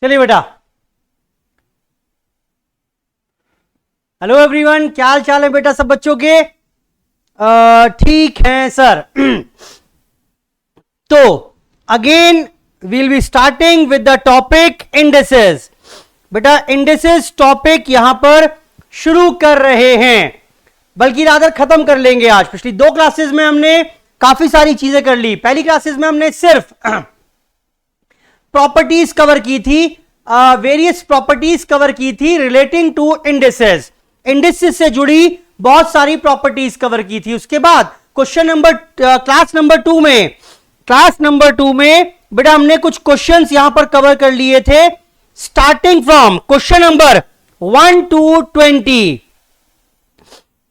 चलिए बेटा, hello everyone, क्या हाल चाल है बेटा सब बच्चों के? ठीक है सर। तो again we'll be starting with the topic indices. बेटा इंडिसेस टॉपिक यहां पर शुरू कर रहे हैं, बल्कि रादर खत्म कर लेंगे आज। पिछली दो क्लासेस में हमने काफी सारी चीजें कर ली। पहली क्लासेस में हमने सिर्फ प्रॉपर्टीज कवर की थी, वेरियस प्रॉपर्टीज कवर की थी रिलेटिंग टू इंडिसेस। इंडिसेस से जुड़ी बहुत सारी प्रॉपर्टीज कवर की थी। उसके बाद question number class number two में बेटा हमने कुछ क्वेश्चंस यहां पर कवर कर लिए थे, starting from question number 1 to 20।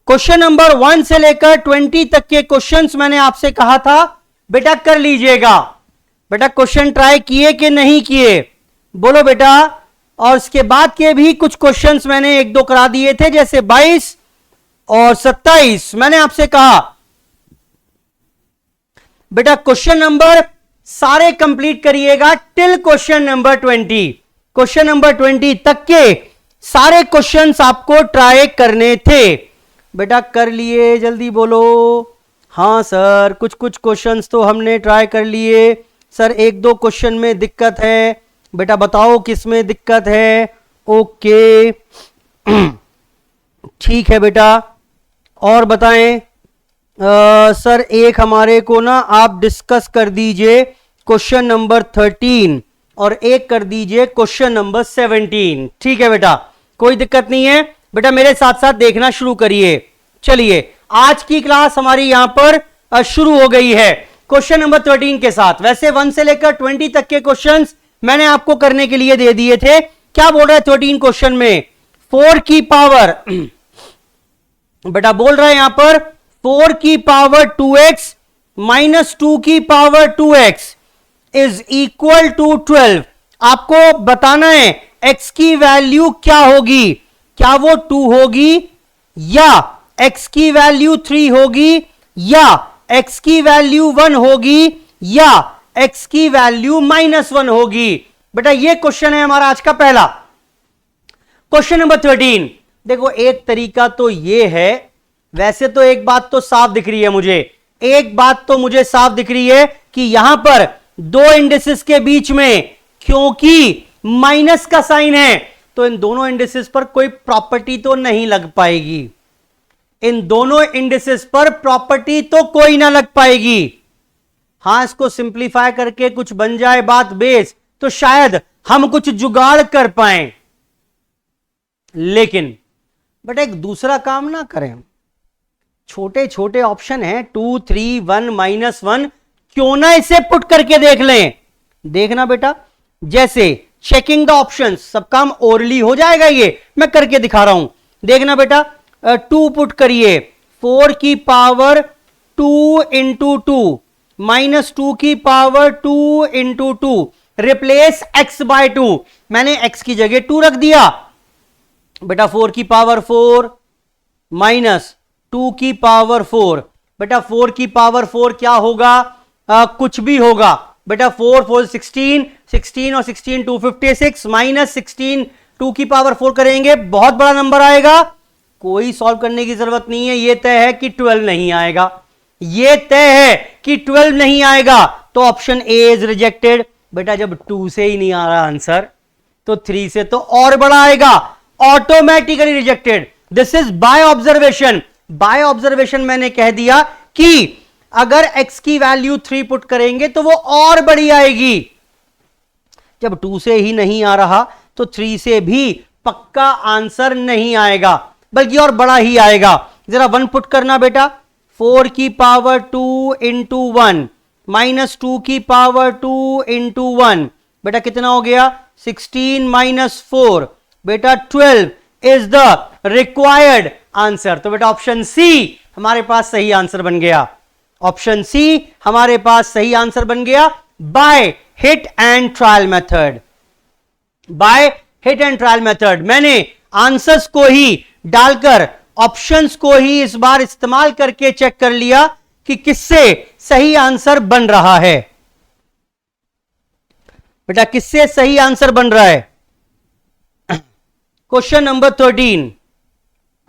Question number 1 से लेकर 20 तक के क्वेश्चंस मैंने आपसे कहा था बेटा कर लीजिएगा। बेटा क्वेश्चन ट्राई किए कि नहीं किए, बोलो बेटा। और उसके बाद के भी कुछ क्वेश्चंस मैंने एक दो करा दिए थे, जैसे 22 और 27। मैंने आपसे कहा बेटा क्वेश्चन नंबर सारे कंप्लीट करिएगा till question number 20। Question number 20 तक के सारे क्वेश्चंस आपको ट्राई करने थे। बेटा कर लिए, जल्दी बोलो। हाँ सर, कुछ कुछ क्वेश्चंस तो हमने ट्राई कर लिए सर, एक दो क्वेश्चन में दिक्कत है। बेटा बताओ किस में दिक्कत है? ओके ठीक है बेटा, और बताएं। सर एक हमारे को ना आप डिस्कस कर दीजिए क्वेश्चन नंबर 13 और एक कर दीजिए क्वेश्चन नंबर 17। ठीक है बेटा, कोई दिक्कत नहीं है। बेटा मेरे साथ साथ देखना शुरू करिए। चलिए आज की क्लास हमारी यहां पर शुरू हो गई है क्वेश्चन नंबर 13 के साथ। वैसे 1 से लेकर 20 तक के क्वेश्चंस मैंने आपको करने के लिए दे दिए थे। क्या बोल रहा है 13 क्वेश्चन में? 4 की पावर बेटा बोल रहा है यहां पर 4 की पावर 2x माइनस 2 की power 2x is equal to 12। आपको बताना है x की वैल्यू क्या होगी, क्या वो 2 होगी, या x की वैल्यू 3 होगी, या x की वैल्यू 1 होगी, या x की वैल्यू -1 होगी। बेटा ये क्वेश्चन है हमारा आज का पहला। क्वेश्चन नंबर 13 देखो, एक तरीका तो ये है, वैसे तो एक बात तो साफ दिख रही है मुझे, एक बात तो मुझे साफ दिख रही है कि यहां पर दो इंडिसेस के बीच में क्योंकि माइनस का साइन है तो इन दोनों इंडिसेस पर कोई प्रॉपर्टी तो नहीं लग पाएगी। इन दोनों इंडिसेस पर प्रॉपर्टी तो कोई ना लग पाएगी। हां, इसको सिंप्लीफाई करके कुछ बन जाए बात बेस तो शायद हम कुछ जुगाड़ कर पाए, लेकिन बट एक दूसरा काम ना करें। छोटे छोटे ऑप्शन हैं 2 3 1 -1, क्यों ना इसे पुट करके देख लें। देखना बेटा, जैसे चेकिंग द ऑप्शंस, सब काम ओरली हो जाएगा, ये मैं करके दिखा रहा हूं। देखना बेटा, 2 पुट करिए, 4 की पावर 2 इंटू 2 माइनस 2 की power 2 into 2, replace x by 2। मैंने x की जगह 2 रख दिया बेटा। 4 की पावर 4 माइनस 2 की पावर 4। बेटा 4 की पावर 4 क्या होगा? कुछ भी होगा। बेटा 4 4 16, 16 और 16 256 माइनस 16 2 की पावर 4 करेंगे, बहुत बड़ा नंबर आएगा, कोई सॉल्व करने की जरूरत नहीं है। ये तय है कि 12 नहीं आएगा, ये तय है कि 12 नहीं आएगा, तो ऑप्शन ए इज रिजेक्टेड। बेटा जब 2 से ही नहीं आ रहा आंसर तो 3 से तो और बड़ा आएगा, automatically rejected. This is by observation. By observation मैंने कह दिया कि अगर x की वैल्यू 3 पुट करेंगे तो वो और बड़ी आएगी। जब 2 से ही नहीं आ रहा तो 3 से भी पक्का आंसर नहीं आएगा, बल्कि और बड़ा ही आएगा। जरा 1 पुट करना बेटा, 4 की पावर 2 इंटू 1 माइनस 2 की पावर 2 इंटू 1, बेटा कितना हो गया 16 माइनस 4, बेटा 12 इज द रिक्वायर्ड आंसर। तो बेटा ऑप्शन सी हमारे पास सही आंसर बन गया, ऑप्शन सी हमारे पास सही आंसर बन गया by hit and trial method. By hit and trial method मैंने आंसर्स को ही डालकर ऑप्शंस को ही इस बार इस्तेमाल करके चेक कर लिया कि किससे सही आंसर बन रहा है। बेटा किससे सही आंसर बन रहा है? क्वेश्चन नंबर 13,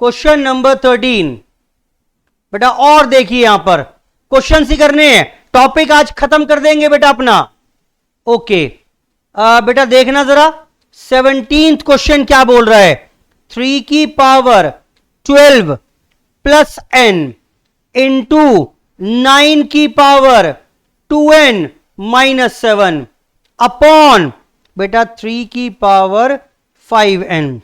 क्वेश्चन नंबर 13 बेटा, और देखिए यहां पर क्वेश्चन ही करने हैं, टॉपिक आज खत्म कर देंगे बेटा अपना। ओके बेटा देखना जरा 17th क्वेश्चन क्या बोल रहा है, 3 की पावर 12 प्लस n इंटू 9 की पावर 2n माइनस 7 अपॉन बेटा 3 की पावर 5n।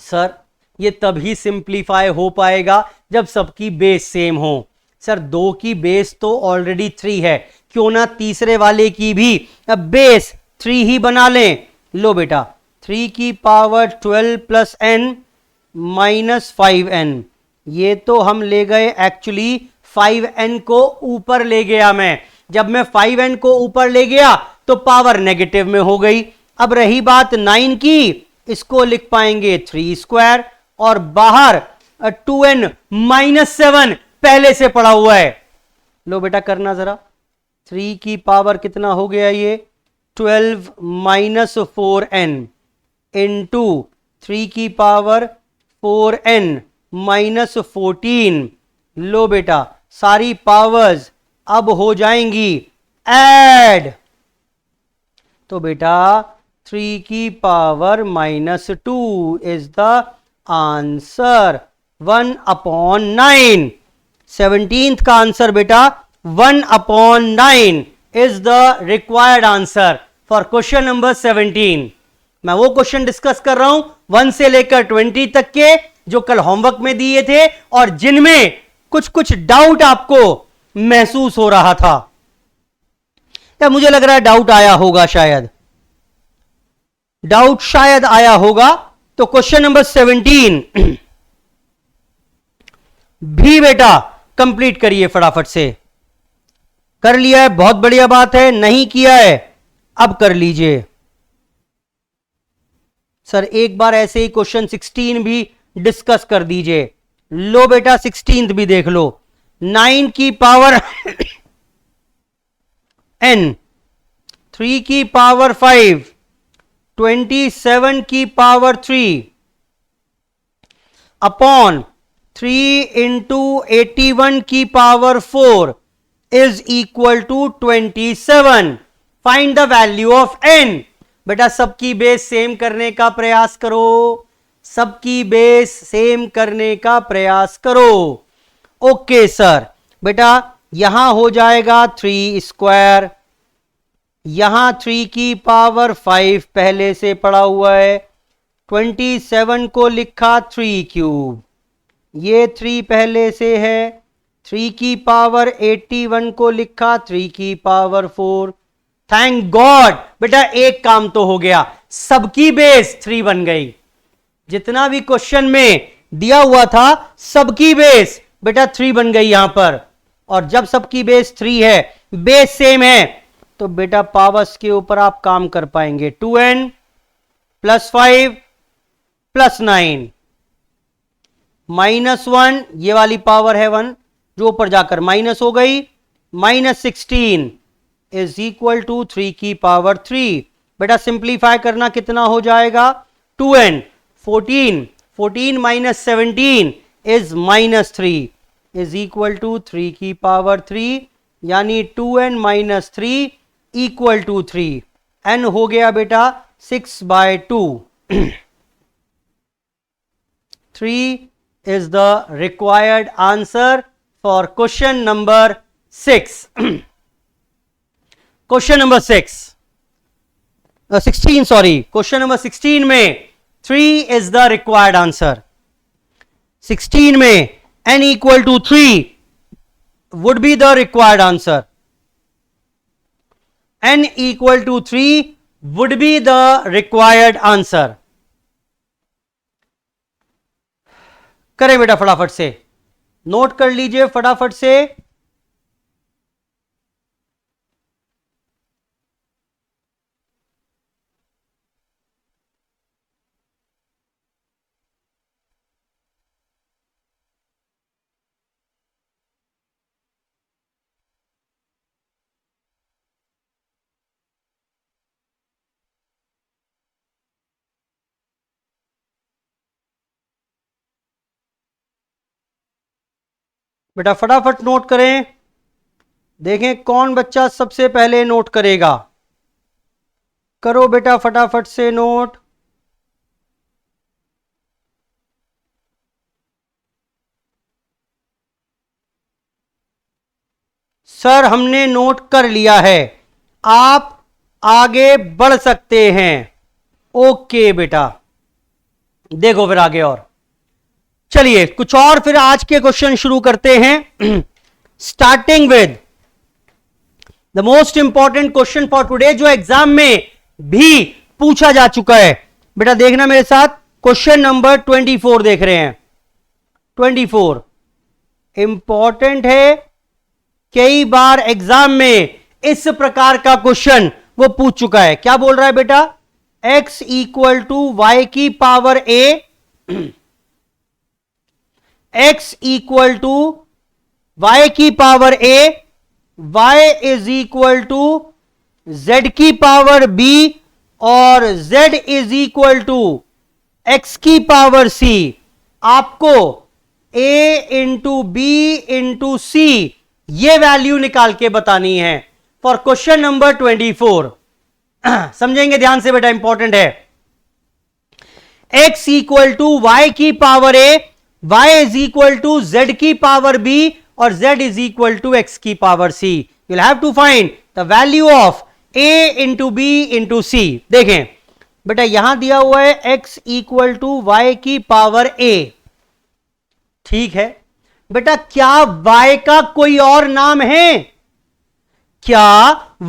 सर ये तभी सिंप्लीफाई हो पाएगा जब सबकी बेस सेम हो। सर 2 की बेस तो ऑलरेडी 3 है, क्यों ना तीसरे वाले की भी बेस 3 ही बना लें। लो बेटा 3 की power 12 plus n minus 5n, ये तो हम ले गए एक्चुअली 5n को ऊपर ले गया मैं। जब मैं 5n को ऊपर ले गया तो पावर नेगेटिव में हो गई। अब रही बात 9 की, इसको लिख पाएंगे 3 स्क्वायर और बाहर 2n माइनस 7 पहले से पड़ा हुआ है। लो बेटा करना जरा, 3 की पावर कितना हो गया ये 12 माइनस 4n इंटू 3 की पावर 4n माइनस 14। लो बेटा सारी पावर्स अब हो जाएंगी ऐड, तो बेटा 3 की power minus 2 is the answer 1 upon 9। 17th का आंसर बेटा 1 upon 9 is the required answer for question number 17। मैं वो क्वेश्चन डिस्कस कर रहा हूं 1 से लेकर 20 तक के, जो कल होमवर्क में दिए थे और जिनमें कुछ कुछ डाउट आपको महसूस हो रहा था, या मुझे लग रहा है डाउट आया होगा, शायद डाउट शायद आया होगा। तो क्वेश्चन नंबर 17 भी बेटा कंप्लीट करिए फटाफट से। कर लिया है बहुत बढ़िया बात है, नहीं किया है अब कर लीजिए। सर एक बार ऐसे ही क्वेश्चन 16 भी डिस्कस कर दीजिए। लो बेटा 16th भी देख लो, 9 की पावर n, 3 की पावर 5, 27 की पावर 3 अपॉन 3 इंटू 81 की power 4 is equal to 27। Find the value of n। बेटा सबकी बेस सेम करने का प्रयास करो, सबकी बेस सेम करने का प्रयास करो। ओके सर, बेटा यहां हो जाएगा 3 स्क्वायर, यहां 3 की पावर 5 पहले से पड़ा हुआ है, 27 को लिखा 3 क्यूब, ये 3 पहले से है, 3 की पावर 81 को लिखा 3 की पावर 4। थैंक गॉड बेटा एक काम तो हो गया, सबकी बेस 3 बन गई। जितना भी क्वेश्चन में दिया हुआ था सबकी बेस बेटा 3 बन गई यहां पर। और जब सबकी बेस 3 है, बेस सेम है, तो बेटा पावर्स के ऊपर आप काम कर पाएंगे। 2n प्लस 5 प्लस 9 माइनस 1, ये वाली पावर है 1 जो ऊपर जाकर माइनस हो गई, माइनस 16 इज इक्वल टू 3 की पावर 3। बेटा सिंप्लीफाई करना कितना हो जाएगा 2n, 14 minus 17 is -3 is equal to 3 की पावर 3, यानी 2n minus 3 equal to 3। n हो गया बेटा 6/2। 3 is the required answer for question number 6। Question number 16 sorry, question number 16 में 3 is the required answer। 16 में n equal to 3 would be the required answer। n equal to 3 would be the required answer। करें बेटा फटाफट से, note कर लीजिए फटाफट से। बेटा फटाफट नोट करें, देखें कौन बच्चा सबसे पहले नोट करेगा। करो बेटा फटाफट से नोट। सर हमने नोट कर लिया है, आप आगे बढ़ सकते हैं। ओके बेटा, देखो फिर आगे और चलिए कुछ और फिर आज के क्वेश्चन शुरू करते हैं। Starting with the most important question for today, जो एग्जाम में भी पूछा जा चुका है। बेटा देखना मेरे साथ, क्वेश्चन नंबर 24 देख रहे हैं। 24 इंपॉर्टेंट है, कई बार एग्जाम में इस प्रकार का क्वेश्चन वो पूछ चुका है। क्या बोल रहा है बेटा, x इक्वल टू वाई की power a, x equal to Y की power a, y is equal to z की पावर b और z is equal to x की पावर c। आपको a into B into c ये value निकाल के बतानी है फॉर क्वेश्चन नंबर 24। समझेंगे ध्यान से बेटा, इंपॉर्टेंट है। x इक्वल टू वाई की power a, y is equal to z की पावर b और z is equal to x की power c। You will have to find the value of a into B into सी। देखें बेटा यहां दिया हुआ है x इक्वल टू वाई की पावर a, ठीक है बेटा। क्या y का कोई और नाम है? क्या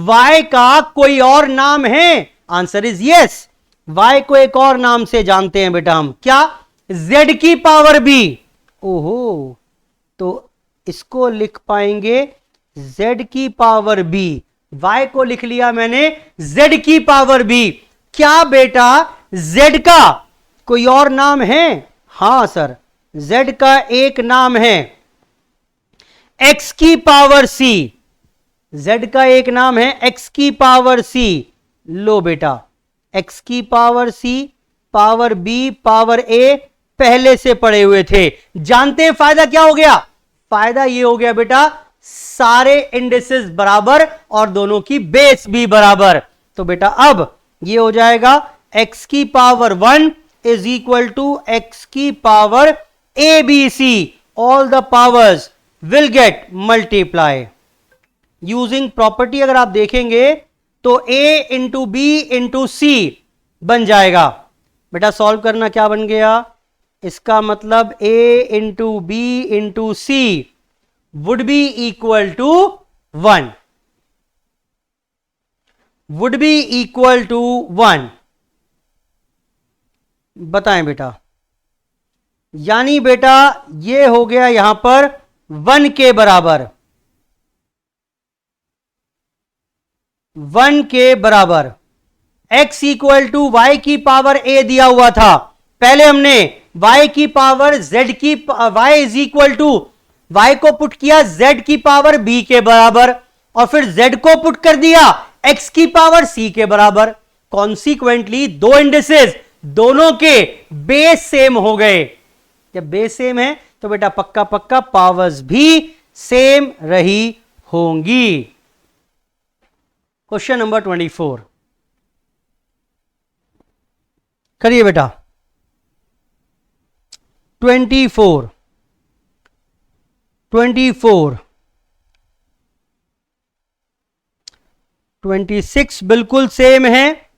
y का कोई और नाम है? आंसर इज यस, y को एक और नाम से जानते हैं बेटा हम, क्या? z की पावर b। ओहो, तो इसको लिख पाएंगे z की पावर b, y को लिख लिया मैंने z की पावर b। क्या बेटा z का कोई और नाम है? हां सर, z का एक नाम है x की पावर c। z का एक नाम है x की पावर c। लो बेटा, x की power c, power b, power a पहले से पढ़े हुए थे, जानते हैं। फायदा क्या हो गया? फायदा ये हो गया बेटा, सारे इंडिसेस बराबर और दोनों की बेस भी बराबर। तो बेटा अब ये हो जाएगा x की power 1 is equal to x की power a b c। All the powers will get multiply using property. अगर आप देखेंगे तो a into B into C बन जाएगा। बेटा सॉल्व करना क्या बन गया, इसका मतलब a into B into C would be equal to 1, would be equal to 1। बताएं बेटा, यानी बेटा ये हो गया यहां पर 1 के बराबर, 1 के बराबर। x इक्वल टू वाई की पावर a दिया हुआ था, पहले हमने y की पावर z की y is equal to y को पुट किया z की पावर b के बराबर, और फिर z को पुट कर दिया x की पावर c के बराबर। कॉन्सिक्वेंटली दो इंडिसेस दोनों के बेस सेम हो गए। जब बेस सेम है तो बेटा पक्का पक्का पावर्स भी सेम रही होंगी। क्वेश्चन नंबर 24 करिए बेटा। 24 26 बिल्कुल सेम है।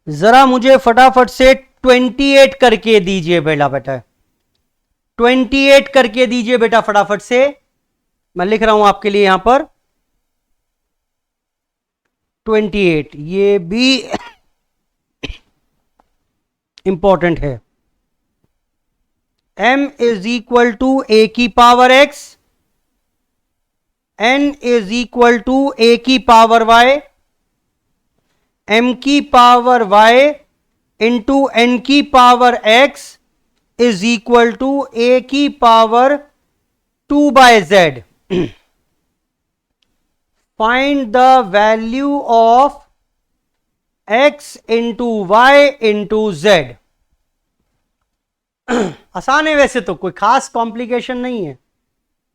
जरा मुझे फटाफट से 28 करके दीजिए बेटा। 28 करके दीजिए बेटा फटाफट से। मैं लिख रहा हूं आपके लिए यहां पर 28। ये भी इंपॉर्टेंट है। m is equal to a की power x, n is equal to a की पावर y, m की पावर y इंटू n की power x is equal to a की power 2/z। Find the value of x into Y into z। आसान है वैसे तो, कोई खास कॉम्प्लिकेशन नहीं है,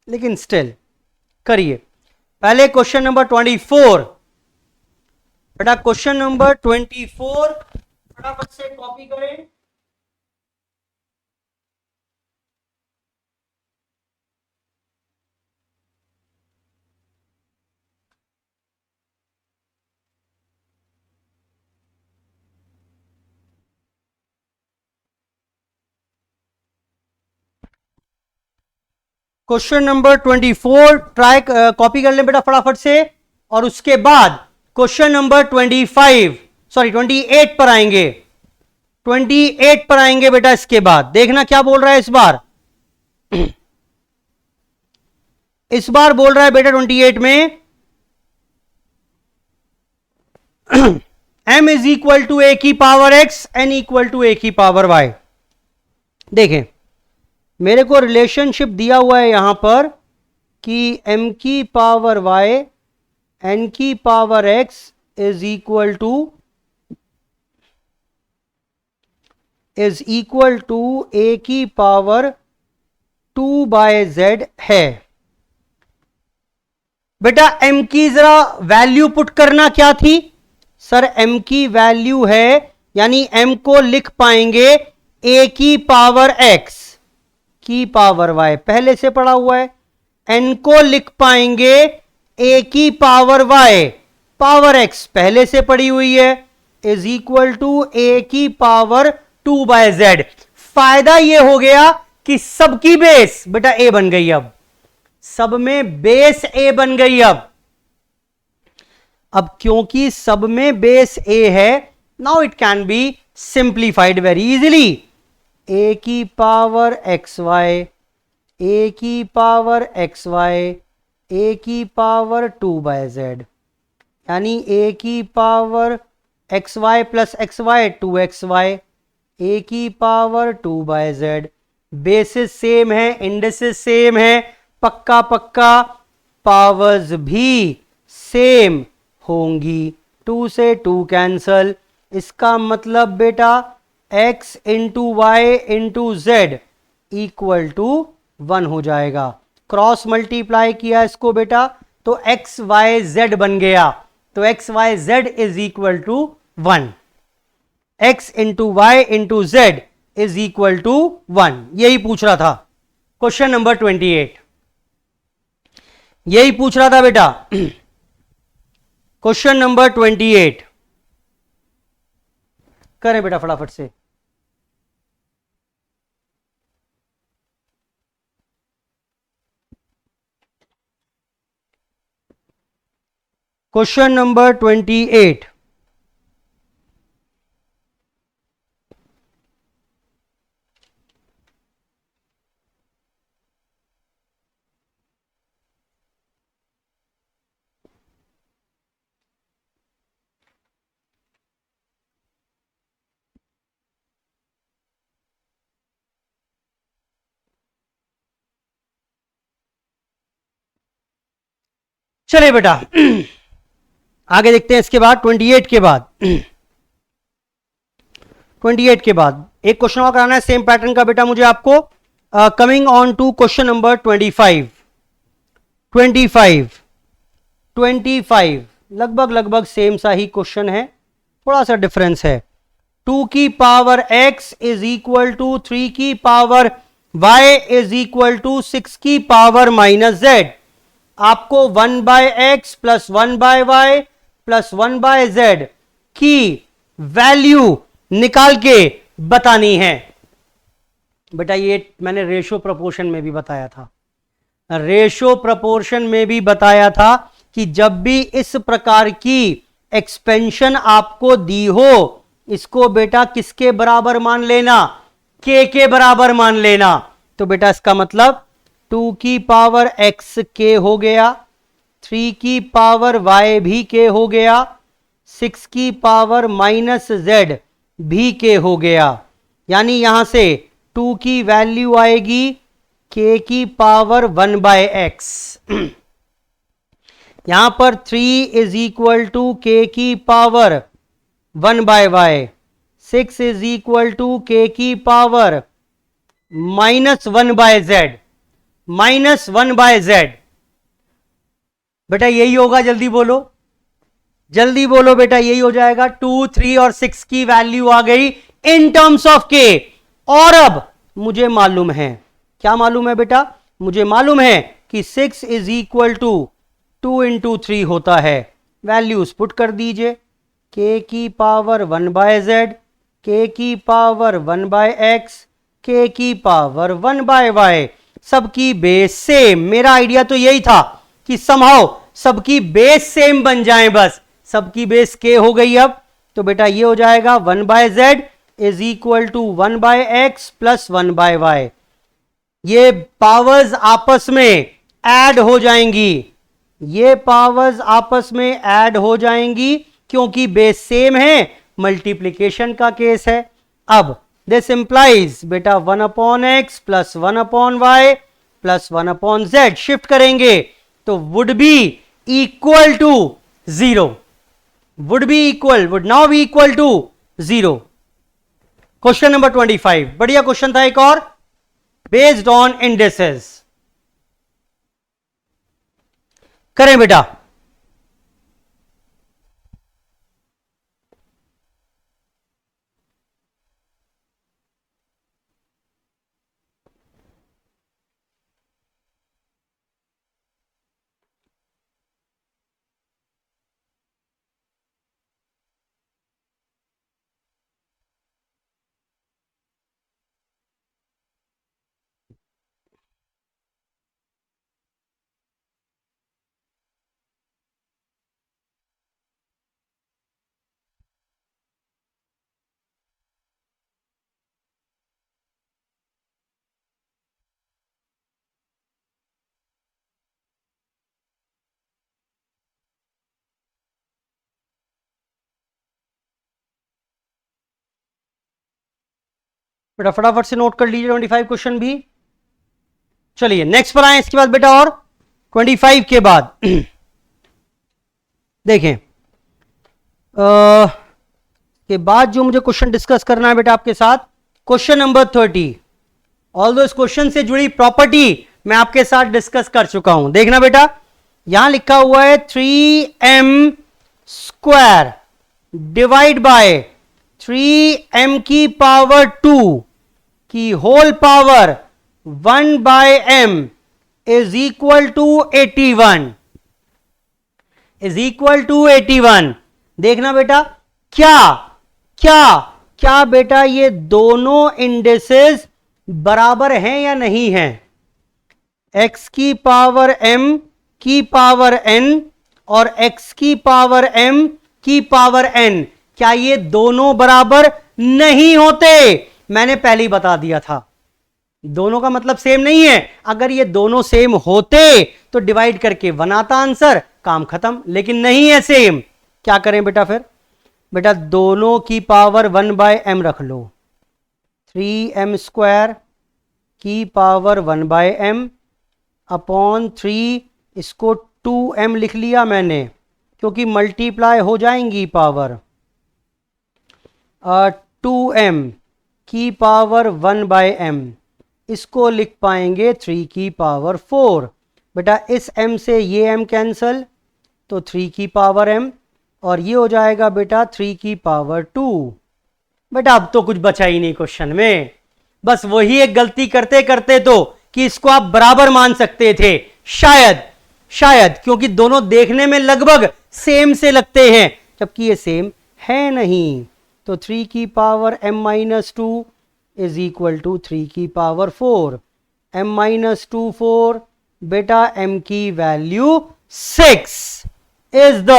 लेकिन स्टिल करिए। पहले क्वेश्चन नंबर 24 बेटा। क्वेश्चन नंबर 24 फटाफट से कॉपी करें। क्वेश्चन नंबर 24 ट्राई कॉपी कर लें बेटा फटाफट से। और उसके बाद क्वेश्चन नंबर 28 पर आएंगे। 28 पर आएंगे बेटा। इसके बाद देखना क्या बोल रहा है इस बार। इस बार बोल रहा है बेटा 28 में m is equal to a की power x, n equal to a की पावर y। देखें मेरे को रिलेशनशिप दिया हुआ है यहां पर कि m की पावर y n की power x is equal to a की पावर 2/z है। बेटा m की जरा वैल्यू पुट करना क्या थी सर। m की वैल्यू है, यानी m को लिख पाएंगे a की पावर x की पावर y, पहले से पढ़ा हुआ है। n को लिख पाएंगे a की पावर y पावर x, पहले से पढ़ी हुई है, इज इक्वल टू a की पावर 2/z। फायदा यह हो गया कि सबकी बेस बेटा a बन गई। अब सब में बेस a बन गई। अब क्योंकि सब में बेस a है, now it can be simplified very easily. a की पावर xy, a की पावर xy, a की पावर 2/z, यानी a की power xy plus xy 2xy, a की पावर 2/z। बेसिस सेम है, इंडिसेस सेम है, पक्का पक्का पावर्स भी सेम होंगी। 2 से 2 कैंसल। इसका मतलब बेटा x into Y into Z equal to 1 हो जाएगा। क्रॉस मल्टीप्लाई किया इसको बेटा तो एक्स वाई जेड बन गया। तो X Y Z is equal to 1। X into Y into Z is equal to 1। यही पूछ रहा था क्वेश्चन नंबर 28। यही पूछ रहा था बेटा क्वेश्चन नंबर 28। करें बेटा फटाफट से। Question number 28। चलिए बेटा आगे देखते हैं। इसके बाद 28 के बाद 28 के बाद एक क्वेश्चन और कराना है सेम पैटर्न का बेटा मुझे आपको। Coming on to question number 25 लगभग लगभग सेम सा ही क्वेश्चन है, थोड़ा सा डिफरेंस है। 2 की power x is equal to 3 की power y is equal to 6 की पावर माइनस z। आपको 1 by x plus 1 by Y plus 1 by z की वैल्यू निकाल के बतानी है। बेटा ये मैंने रेशो प्रोपोर्शन में भी बताया था, रेशो प्रोपोर्शन में भी बताया था कि जब भी इस प्रकार की एक्सपेंशन आपको दी हो, इसको बेटा किसके बराबर मान लेना, के बराबर मान लेना। तो बेटा इसका मतलब 2 की पावर x के हो गया, 3 की पावर y भी के हो गया, 6 की पावर माइनस z भी के हो गया। यानी यहां से 2 की वैल्यू आएगी k की पावर 1 बाय एक्स। यहां पर 3 इज इक्वल टू k की power 1 by Y, 6 is equal to k की power minus 1 by z, minus 1 by z। बेटा यही होगा, जल्दी बोलो, जल्दी बोलो बेटा, यही हो जाएगा। 2, 3 और 6 की वैल्यू आ गई इन टर्म्स ऑफ के। और अब मुझे मालूम है, क्या मालूम है बेटा, मुझे मालूम है कि 6 इज इक्वल टू 2 इंटू 3 होता है। वैल्यूज पुट कर दीजिए, k की पावर 1 बाय z, k की पावर 1 बाय x, k की पावर 1 बाय y। सबकी बेस सेम। मेरा आइडिया तो यही था कि समहाउ सबकी बेस सेम बन जाएं, बस सबकी बेस k हो गई। अब तो बेटा ये हो जाएगा 1 by z is equal to 1 by x plus 1 by Y. ये पावर्स आपस में ऐड हो जाएंगी, ये पावर्स आपस में ऐड हो जाएंगी क्योंकि बेस सेम है, मल्टीप्लीकेशन का केस है। अब दिस इंप्लाइज बेटा 1 upon x plus 1 upon Y plus 1 upon Z. Shift करेंगे तो would be equal to 0, would be equal, would now be equal to 0। Question number 25 बढ़िया क्वेश्चन था एक और, बेस्ड ऑन इंडिसेस। करें बेटा। बेटा फटाफट से नोट कर लीजिए 25 क्वेश्चन भी। चलिए नेक्स्ट पर आए इसके बाद बेटा, और 25 के बाद देखें के बाद जो मुझे क्वेश्चन डिस्कस करना है बेटा आपके साथ, क्वेश्चन नंबर 30। ऑल दो इस क्वेश्चन से जुड़ी प्रॉपर्टी मैं आपके साथ डिस्कस कर चुका हूं। देखना बेटा, यहां लिखा हुआ है 3m square divide by 3m की पावर 2 की whole power 1 by m is equal to 81, is equal to 81। देखना बेटा, क्या क्या क्या बेटा ये दोनों इंडिसेस बराबर हैं या नहीं हैं? x की पावर m की पावर n और x की पावर m की पावर n, क्या ये दोनों बराबर नहीं होते? मैंने पहले ही बता दिया था, दोनों का मतलब सेम नहीं है। अगर ये दोनों सेम होते तो डिवाइड करके 1 आता आंसर, काम खत्म, लेकिन नहीं है सेम। क्या करें बेटा फिर? बेटा दोनों की पावर 1 बाय m रख लो, 3m स्क्वायर की पावर 1 बाय m अपॉन 3, इसको 2m लिख लिया मैंने, क्योंकि मल्टीप्लाई हो जाएंगी पावर। 2m की पावर 1/m, इसको लिख पाएंगे 3 की पावर 4। बेटा इस m से ये m कैंसल, तो 3 की पावर m, और ये हो जाएगा बेटा 3 की पावर 2। बेटा अब तो कुछ बचा ही नहीं क्वेश्चन में, बस वही एक गलती करते करते तो कि इसको आप बराबर मान सकते थे, शायद क्योंकि दोनों देखने में लगभग सेम से लगते हैं, जबकि ये सेम है नहीं। तो 3 की power m-2 is equal to 3 की पावर 4। m-2 4, बेटा m की value 6 is the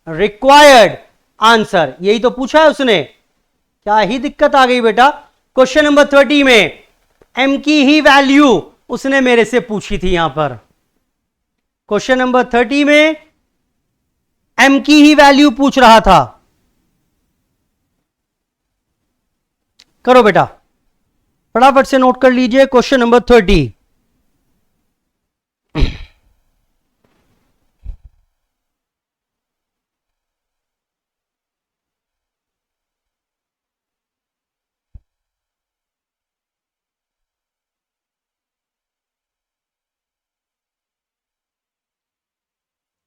required answer. यही तो पूछा है उसने, क्या ही दिक्कत आ गई बेटा। क्वेश्चन नंबर 30 में m की ही वैल्यू उसने मेरे से पूछी थी। यहां पर क्वेश्चन नंबर 30 में m की ही वैल्यू पूछ रहा था। करो बेटा, फटाफट से नोट कर लीजिए क्वेश्चन नंबर 30।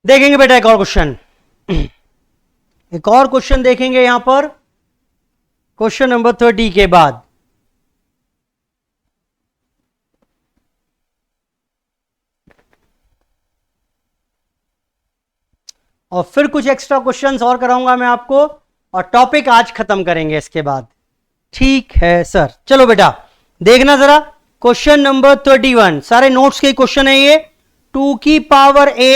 देखेंगे बेटा एक और क्वेश्चन, एक और क्वेश्चन देखेंगे यहां पर क्वेश्चन नंबर 30 के बाद। और फिर कुछ एक्स्ट्रा क्वेश्चंस और कराऊंगा मैं आपको, और टॉपिक आज खत्म करेंगे इसके बाद। ठीक है सर, चलो बेटा देखना जरा क्वेश्चन नंबर 31, सारे नोट्स के क्वेश्चन है ये। 2 की पावर a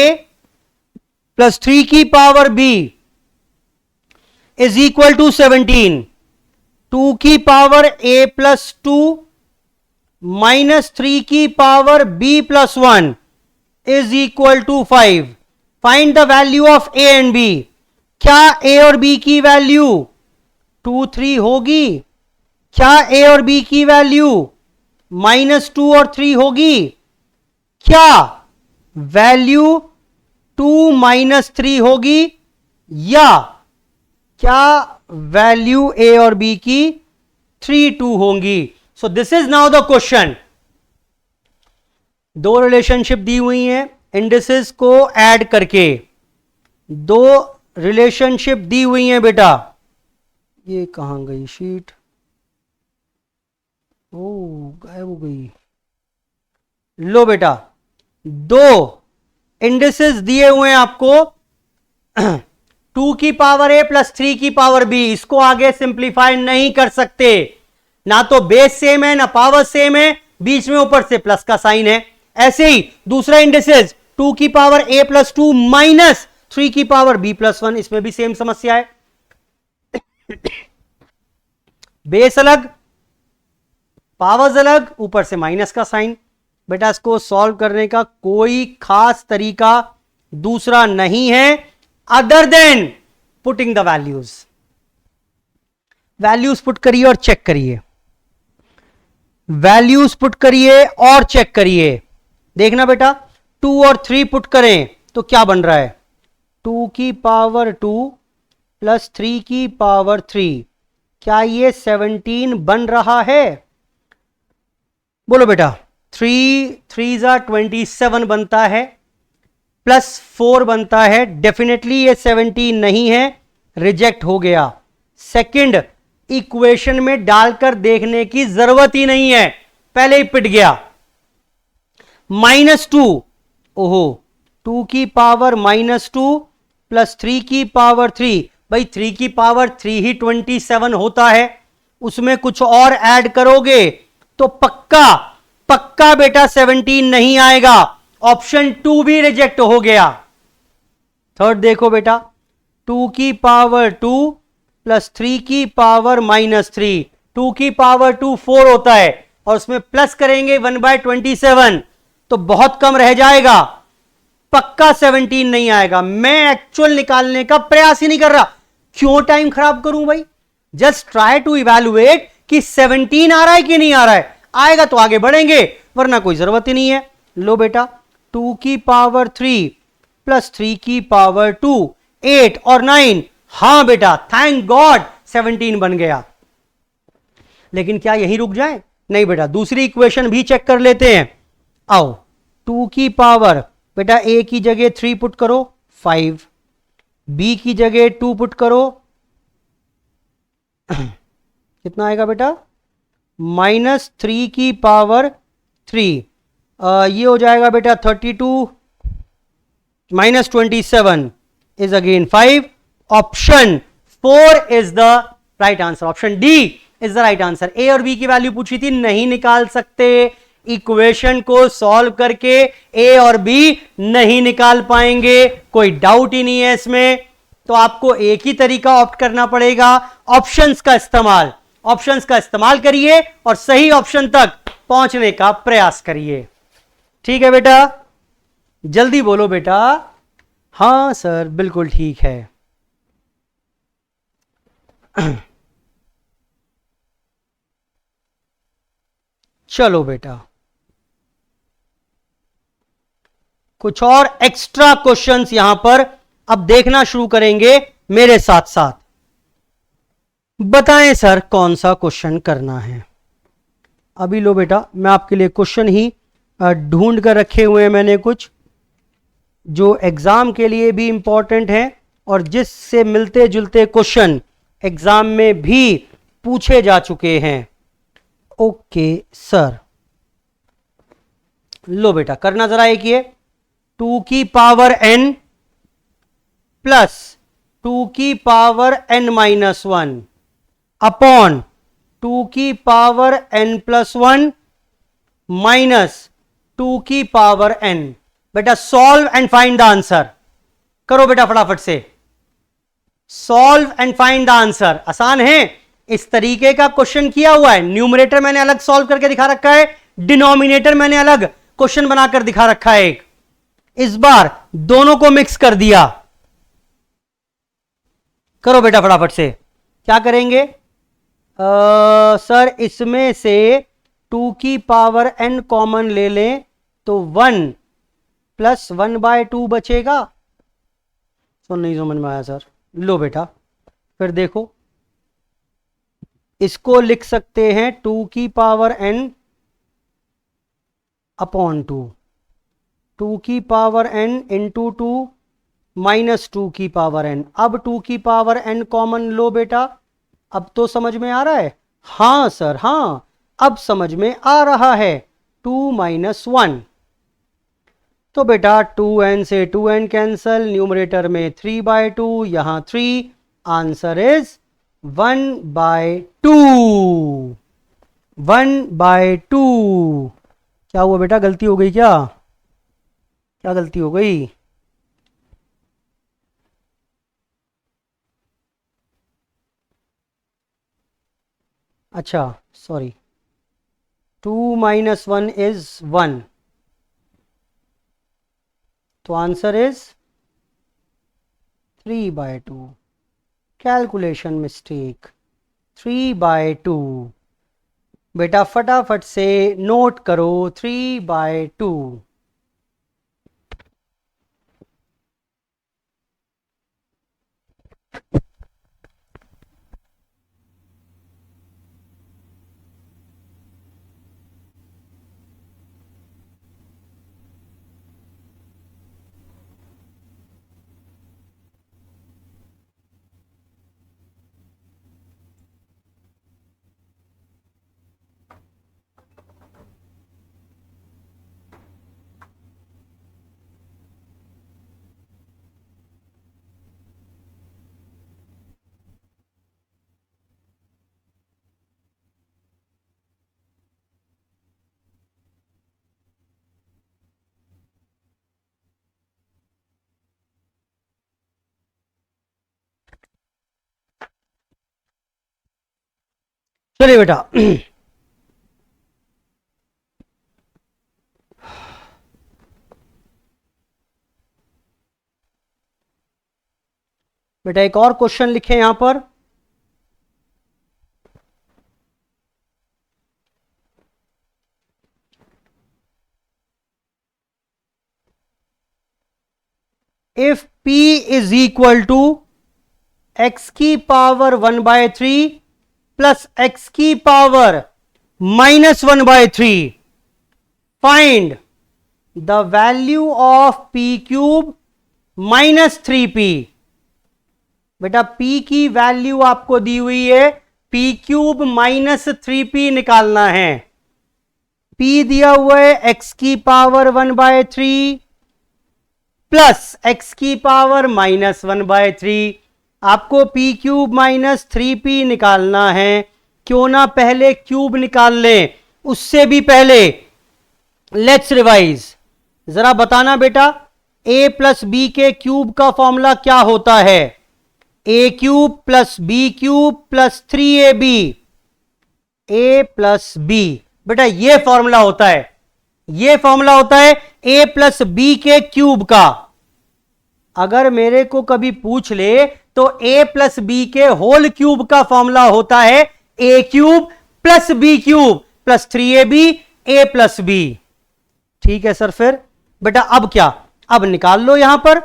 प्लस 3 की power b is equal to 17। 2 की पावर a प्लस 2 माइनस 3 की power b plus 1 is equal to 5। Find the value of a and b। क्या a और b की वैल्यू 2 3 होगी? क्या a और b की वैल्यू -2 और 3 होगी? क्या वैल्यू 2 - 3 होगी, या क्या वैल्यू a और b की 3 2 होंगी? So this is now the question. दो रिलेशनशिप दी हुई हैं, इंडिसेस को ऐड करके दो रिलेशनशिप दी हुई हैं बेटा। ये कहां गई शीट? ओ गायब हो गई। लो बेटा, दो इंडिसेस दिए हुए हैं आपको, 2 की पावर a प्लस 3 की पावर b। इसको आगे सिंप्लीफाई नहीं कर सकते, ना तो बेस सेम है ना पावर सेम है, बीच में ऊपर से प्लस का साइन है। ऐसे ही दूसरा इंडिसेस 2 की पावर a प्लस 2 माइनस 3 की पावर b प्लस 1, इसमें भी सेम समस्या है। बेस अलग, पावर्स अलग, ऊपर से माइनस का साइन। बेटा इसको सॉल्व करने का कोई खास तरीका दूसरा नहीं है other than putting the values. Values put करिए और चेक करिए, वैल्यूज पुट करिए और चेक करिए। देखना बेटा 2 और 3 पुट करें तो क्या बन रहा है? 2 की पावर 2 प्लस 3 की पावर 3, क्या ये 17 बन रहा है? बोलो बेटा। 3 3 27 बनता है, प्लस 4 बनता है, डेफिनेटली ये 17 नहीं है, रिजेक्ट हो गया। सेकंड इक्वेशन में डालकर देखने की जरूरत ही नहीं है, पहले ही पिट गया। -2, ओहो 2 की पावर -2 प्लस 3 की पावर 3, भाई 3 की पावर 3 ही 27 होता है, उसमें कुछ और ऐड करोगे तो पक्का पक्का बेटा 17 नहीं आएगा। ऑप्शन 2 भी रिजेक्ट हो गया। थर्ड देखो बेटा, 2 की पावर 2 प्लस 3 की पावर -3, 2 की पावर 2 4 होता है, और उसमें प्लस करेंगे 1/27 तो बहुत कम रह जाएगा, पक्का 17 नहीं आएगा। मैं एक्चुअल निकालने का प्रयास ही नहीं कर रहा, क्यों टाइम खराब करूं भाई। जस्ट ट्राई टू इवैल्यूएट कि 17 आ रहा है कि नहीं आ रहा है, आएगा तो आगे बढ़ेंगे, वरना कोई जरूरत ही नहीं है। लो बेटा 2 की पावर 3 प्लस 3 की पावर 2, 8 और 9। हां बेटा, थैंक गॉड 17 बन गया। लेकिन क्या यही रुक जाए? नहीं बेटा, दूसरी इक्वेशन भी चेक कर लेते हैं। आओ, 2 की पावर, बेटा ए की जगह 3 पुट करो 5, बी की जगह 2 पुट करो कितना आएगा बेटा? -3 की पावर 3। ये हो जाएगा बेटा 32 minus 27 is again 5. Option 4 is the right answer. Option D is the right answer. A और B की वैल्यू पूछी थी, नहीं निकाल सकते। इक्वेशन को सॉल्व करके A और B नहीं निकाल पाएंगे, कोई डाउट ही नहीं है इसमें। तो आपको एक ही तरीका ऑप्ट करना पड़ेगा, ऑप्शंस का इस्तेमाल। ऑप्शंस का इस्तेमाल करिए और सही ऑप्शन तक पहुंचने का प्रयास करिए। ठीक है बेटा, जल्दी बोलो बेटा। हां सर, बिल्कुल ठीक है। चलो बेटा, कुछ और एक्स्ट्रा क्वेश्चंस यहां पर अब देखना शुरू करेंगे मेरे साथ साथ। बताएं सर कौन सा क्वेश्चन करना है? अभी लो बेटा, मैं आपके लिए क्वेश्चन ही ढूंढ कर रखे हुए हैं मैंने, कुछ जो एग्जाम के लिए भी इंपॉर्टेंट है और जिससे मिलते जुलते क्वेश्चन एग्जाम में भी पूछे जा चुके हैं। ओके सर, लो बेटा करना जरा एक ये 2 की पावर n प्लस 2 की पावर n माइनस 1 अपॉन 2 की पावर n प्लस 1 माइनस 2 की पावर n। बेटा solve and find the answer करो बेटा, फटाफट से solve and find the answer. आसान है, इस तरीके का क्वेश्चन किया हुआ है। न्यूमरेटर मैंने अलग सॉल्व करके दिखा रखा है, डिनोमिनेटर मैंने अलग क्वेश्चन बनाकर दिखा रखा है एक। इस बार दोनों को मिक्स कर दिया। करो बेटा फटाफट से। क्या करेंगे सर? इसमें से 2 की पावर n कॉमन ले लें तो 1 प्लस 1/2 बचेगा। तो नहीं समझ में आया सर। लो बेटा फिर देखो, इसको लिख सकते हैं 2 की पावर n अपॉन 2, 2 की पावर n इंटू 2 माइनस 2 की पावर n। अब 2 की पावर n कॉमन लो बेटा। अब तो समझ में आ रहा है? हां सर, हां अब समझ में आ रहा है। 2 माइनस 1, तो बेटा 2n से 2n कैंसल, न्यूमरेटर में 3/2, यहां 3, आंसर इज 1/2। 1/2। क्या हुआ बेटा, गलती हो गई क्या? क्या गलती हो गई? अच्छा सॉरी, 2 माइनस 1 इज 1, तो आंसर इज 3/2। Calculation mistake, 3/2। बेटा फटाफट से नोट करो 3/2। चलिए बेटा बेटा एक और क्वेश्चन लिखे यहां पर। If P is equal to X की पावर 1/3 प्लस एक्स की power -1/3, find the value of P cube -3P। बेटा P की वैल्यू आपको दी हुई है, P क्यूब -3P निकालना है। P दिया हुआ है x की पावर 1/3 प्लस एक्स की पावर -1/3। आपको P क्यूब -3P निकालना है। क्यों ना पहले क्यूब निकाल लें, उससे भी पहले लेट्स रिवाइज। जरा बताना बेटा, a प्लस बी के क्यूब का फॉर्मूला क्या होता है? A cube plus B cube plus 3ab, a plus B. बेटा ये फॉर्मूला होता है, ये फॉर्मूला होता है a प्लस बी के क्यूब का। अगर मेरे को कभी पूछ ले तो a प्लस बी के होल क्यूब का फॉर्मूला होता है a cube plus B cube plus 3ab a plus B. ठीक है सर, फिर बेटा अब क्या? अब निकाल लो यहां पर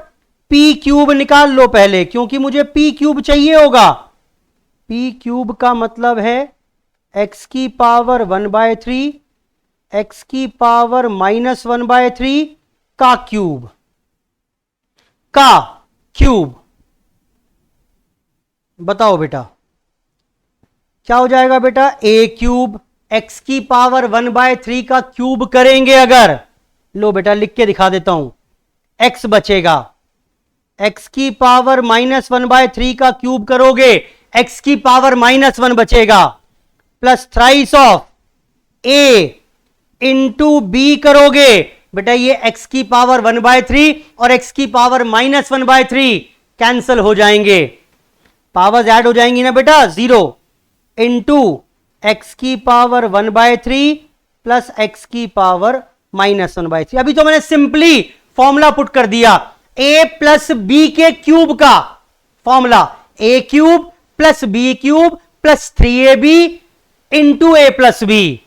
p क्यूब निकाल लो पहले, क्योंकि मुझे p क्यूब चाहिए होगा। p क्यूब का मतलब है x की पावर 1/3 x की पावर -1/3 का क्यूब, का क्यूब। बताओ बेटा क्या हो जाएगा? बेटा a क्यूब x की पावर 1/3 का क्यूब करेंगे अगर, लो बेटा लिख के दिखा देता हूं, x बचेगा। x की पावर -1/3 का क्यूब करोगे, x की पावर -1 बचेगा, plus thrice of a into B करोगे। बेटा ये x की पावर 1/3 और x की पावर -1/3 कैंसल हो जाएंगे, पावर्स ऐड हो जाएंगी ना बेटा, 0 इंटू एक्स की पावर 1/3 प्लस एक्स की पावर -1/3। अभी तो मैंने सिंपली फॉर्मूला पुट कर दिया, a प्लस बी के क्यूब का formula, a cube plus B cube plus 3ab into a plus B.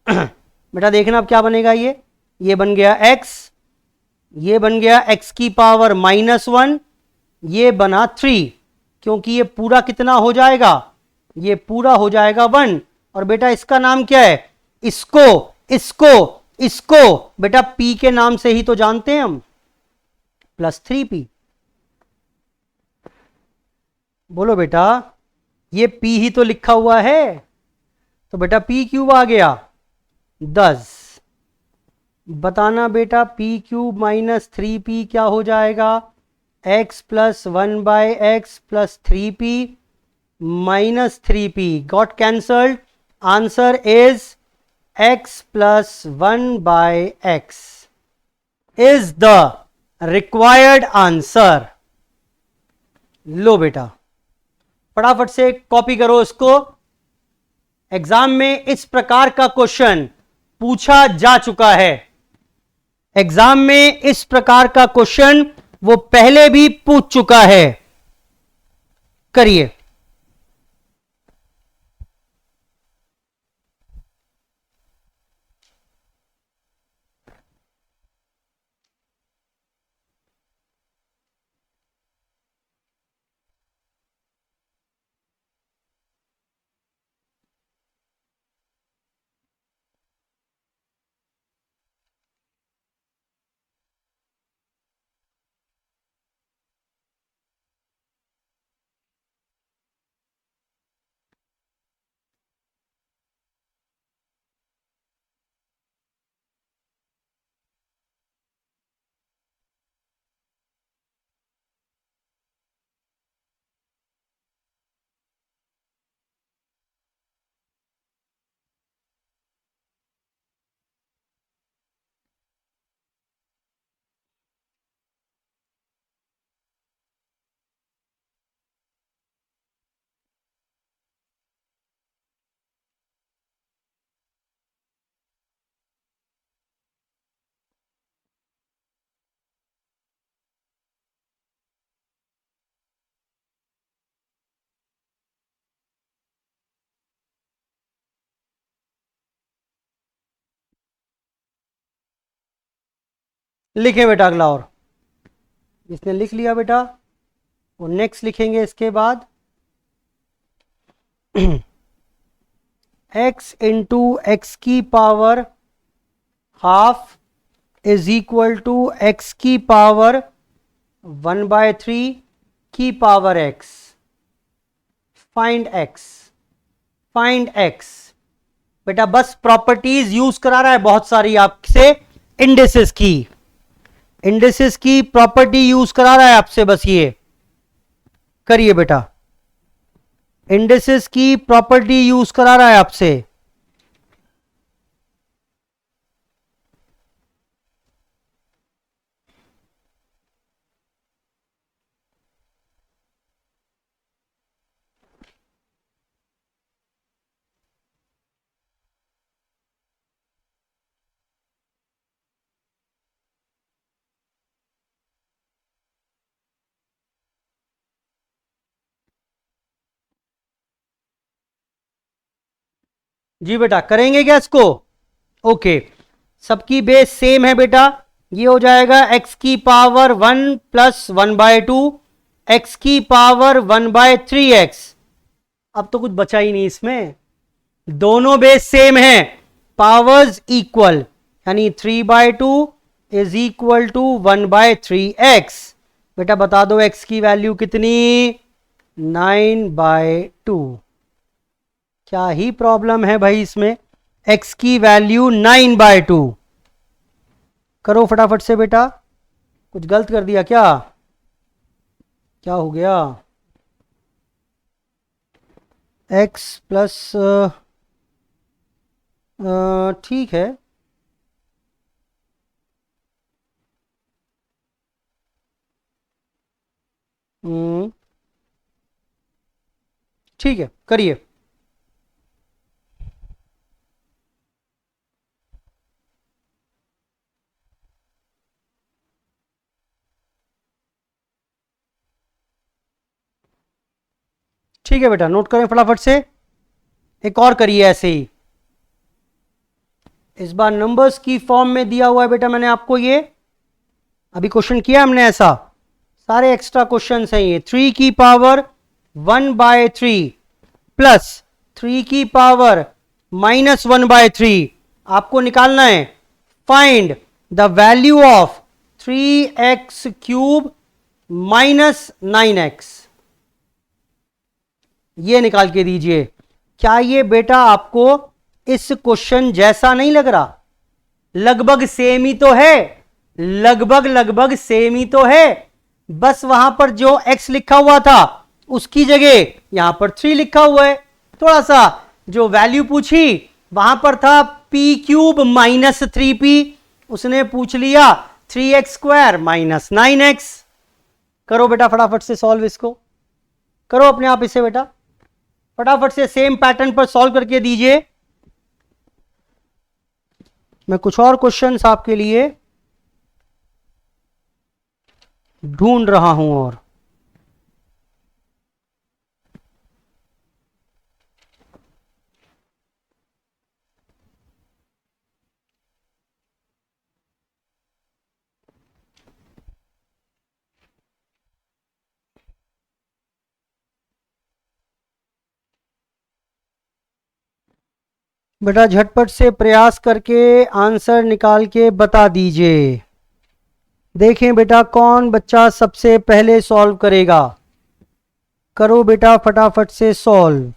बेटा देखना अब क्या बनेगा, ये बन गया x, ये बन गया x की पावर -1, ये बना 3, क्योंकि ये पूरा कितना हो जाएगा? ये पूरा हो जाएगा 1। और बेटा इसका नाम क्या है? इसको इसको इसको बेटा p के नाम से ही तो जानते हैं हम, +3p। बोलो बेटा, ये p ही तो लिखा हुआ है, तो बेटा p क्यूब आ गया 10। बताना बेटा p क्यूब -3p क्या हो जाएगा? x plus 1/x plus 3p -3p got cancelled. Answer is x plus 1/x is the required answer. लो बेटा फटाफट से कॉपी करो इसको। एग्जाम में इस प्रकार का क्वेश्चन पूछा जा चुका है, एग्जाम में इस प्रकार का क्वेश्चन वो पहले भी पूछ चुका है। करिए। लिखे बेटा अगला। और इसने लिख लिया बेटा, और नेक्स्ट लिखेंगे इसके बाद x इंटू एक्स की power half is equal to X की पावर 1/3 की power x. Find x. Find x. बेटा बस प्रॉपर्टीज यूज करा रहा है बहुत सारी आपसे, इंडिसेस की प्रॉपर्टी यूज करा रहा है आपसे, बस ये करिए बेटा, इंडिसेस की प्रॉपर्टी यूज करा रहा है आपसे. जी बेटा करेंगे क्या इसको? ओके, सबकी बेस सेम है बेटा, ये हो जाएगा x की पावर 1 प्लस 1/2 x की पावर 1/3x. अब तो कुछ बचा ही नहीं इसमें, दोनों बेस सेम है, पावर्स इक्वल, यानी 3/2 इज इक्वल टू 1/3x. बेटा बता दो x की वैल्यू कितनी? 9/2. क्या ही प्रॉब्लम है भाई इसमें, x की वैल्यू 9/2. करो फटाफट से बेटा, कुछ गलत कर दिया क्या? क्या हो गया? x प्लस ठीक है, ठीक है करिए. ठीक है बेटा, नोट करें फटाफट से, एक और करिए ऐसे ही. इस बार नंबर्स की फॉर्म में दिया हुआ है बेटा, मैंने आपको ये अभी क्वेश्चन किया हमने ऐसा, सारे एक्स्ट्रा क्वेश्चन हैं ये. 3 की पावर 1/3 प्लस 3 की पावर -1/3 आपको निकालना है. Find the value of 3x cube minus 9x. ये निकाल के दीजिए. क्या ये बेटा आपको इस क्वेश्चन जैसा नहीं लग रहा? लगभग सेम ही तो है, लगभग सेम ही तो है. बस वहां पर जो x लिखा हुआ था उसकी जगह यहां पर 3 लिखा हुआ है. थोड़ा सा जो वैल्यू पूछी वहां पर था p क्यूब माइनस 3p, उसने पूछ लिया 3x² माइनस 9x. करो बेटा फटाफट से सॉल्व इसको, करो अपने आप इसे बेटा, फटाफट से सेम पैटर्न पर सॉल्व करके दीजिए. मैं कुछ और क्वेश्चंस आपके लिए ढूंढ रहा हूं. और बेटा झटपट से प्रयास करके आंसर निकाल के बता दीजिए. देखें बेटा कौन बच्चा सबसे पहले सॉल्व करेगा. करो बेटा फटाफट से सॉल्व.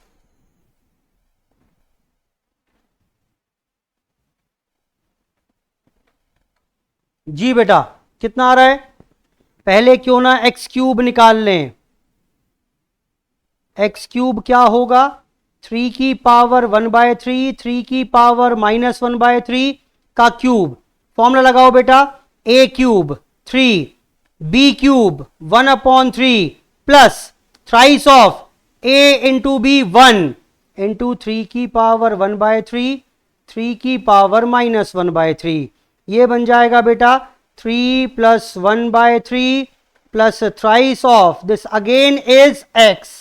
जी बेटा कितना आ रहा है? पहले क्यों ना एक्स क्यूब निकाल लें. एक्स क्यूब क्या होगा? 3 की पावर 1/3, 3 की पावर -1/3 का क्यूब. फॉर्मूला लगाओ बेटा, a cube 3, b cube 1/3 plus thrice of a into b 1 into 3 की पावर 1/3, 3 की पावर -1/3. ये बन जाएगा बेटा 3 plus 1/3 plus thrice of this again is x.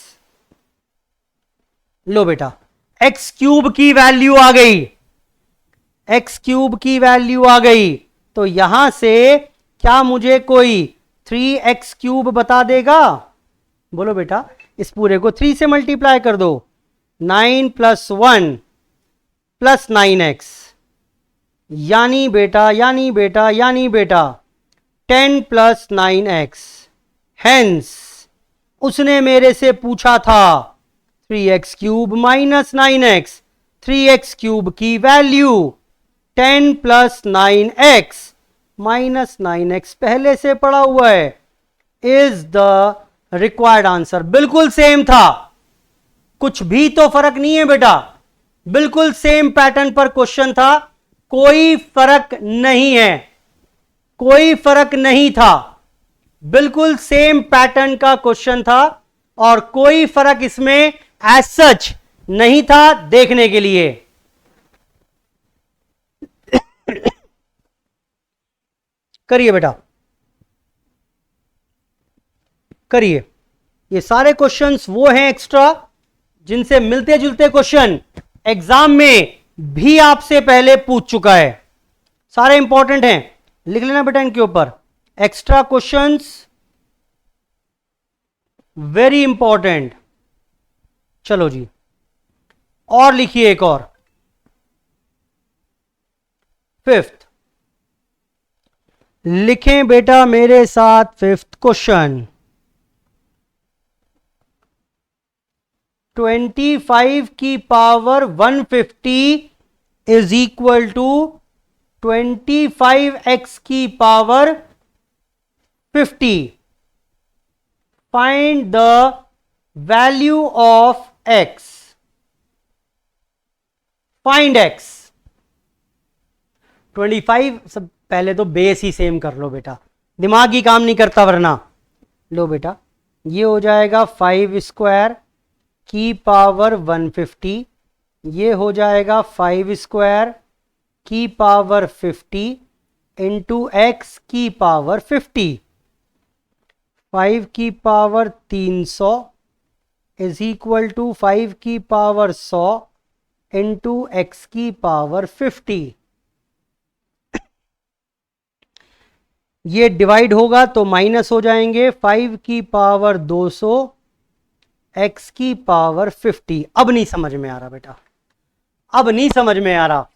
लो बेटा एक्स क्यूब की वैल्यू आ गई, एक्स क्यूब की वैल्यू आ गई. तो यहां से क्या मुझे कोई 3x³ बता देगा? बोलो बेटा, इस पूरे को 3 से मल्टीप्लाई कर दो। 9 + 1 + 9x, यानी बेटा 10 + 9x। हेंस उसने मेरे से पूछा था 3x³ - 9x, 3x³ की वैल्यू 10 + 9x - 9x पहले से पड़ा हुआ है, इज द रिक्वायर्ड आंसर। बिल्कुल सेम था, कुछ भी तो फर्क नहीं है बेटा, बिल्कुल सेम पैटर्न पर क्वेश्चन था, कोई फर्क नहीं है, कोई फर्क नहीं था, बिल्कुल सेम पैटर्न का क्वेश्चन था और कोई फर्क इसमें एज सच नहीं था देखने के लिए। करिए बेटा, करिए। ये सारे क्वेश्चंस वो हैं एक्स्ट्रा जिनसे मिलते जुलते क्वेश्चन एग्जाम में भी आपसे पहले पूछ चुका है, सारे इंपॉर्टेंट हैं, लिख लेना बेटा इनके ऊपर। Extra questions very important. चलो जी, और लिखिए एक और, 5th लिखें बेटा मेरे साथ 5th क्वेश्चन। 25 की power 150 is equal to 25x की power 50। Find the value of x। Find x। 25, सब पहले तो बेस ही सेम कर लो बेटा, दिमाग ही काम नहीं करता वरना। लो बेटा, ये हो जाएगा 5² की पावर 150, ये हो जाएगा 5² की पावर 50 इंटू x की पावर 50। 5 की पावर 300 इज इक्वल टू 5 की पावर 100 इंटू x की पावर 50। ये डिवाइड होगा तो माइनस हो जाएंगे, 5 की पावर 200 x की पावर 50। अब नहीं समझ में आ रहा बेटा, अब नहीं समझ में आ रहा,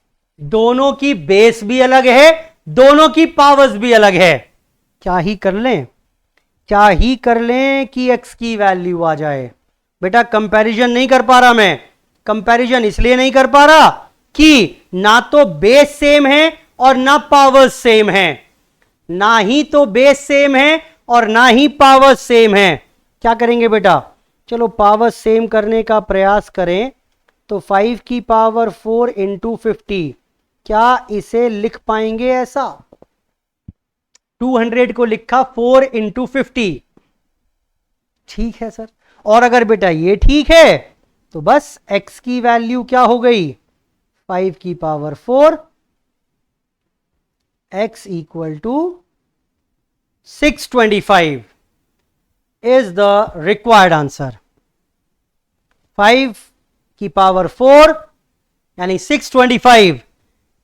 दोनों की बेस भी अलग है, दोनों की पावर्स भी अलग है। क्या ही कर लें, क्या ही कर लें कि x की वैल्यू आ जाए। बेटा कंपैरिजन नहीं कर पा रहा मैं, कंपैरिजन इसलिए नहीं कर पा रहा कि ना तो बेस सेम है और ना पावर्स सेम है, ना ही तो बेस सेम है और ना ही पावर्स सेम है। क्या करेंगे बेटा, चलो पावर सेम करने का प्रयास करें। तो 5 की पावर 4 इंटू 50, क्या इसे लिख पाएंगे ऐसा? 200 को लिखा 4 इंटू 50, ठीक है सर। और अगर बेटा ये ठीक है तो बस x की वैल्यू क्या हो गई, 5 की power 4, x equal to 625 is the required answer. 5 की पावर 4 यानी 625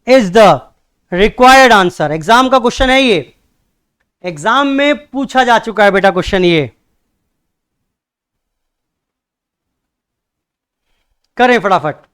is the required answer. Exam का क्वेश्चन है ये, एग्जाम में पूछा जा चुका है बेटा क्वेश्चन ये। करें फटाफट।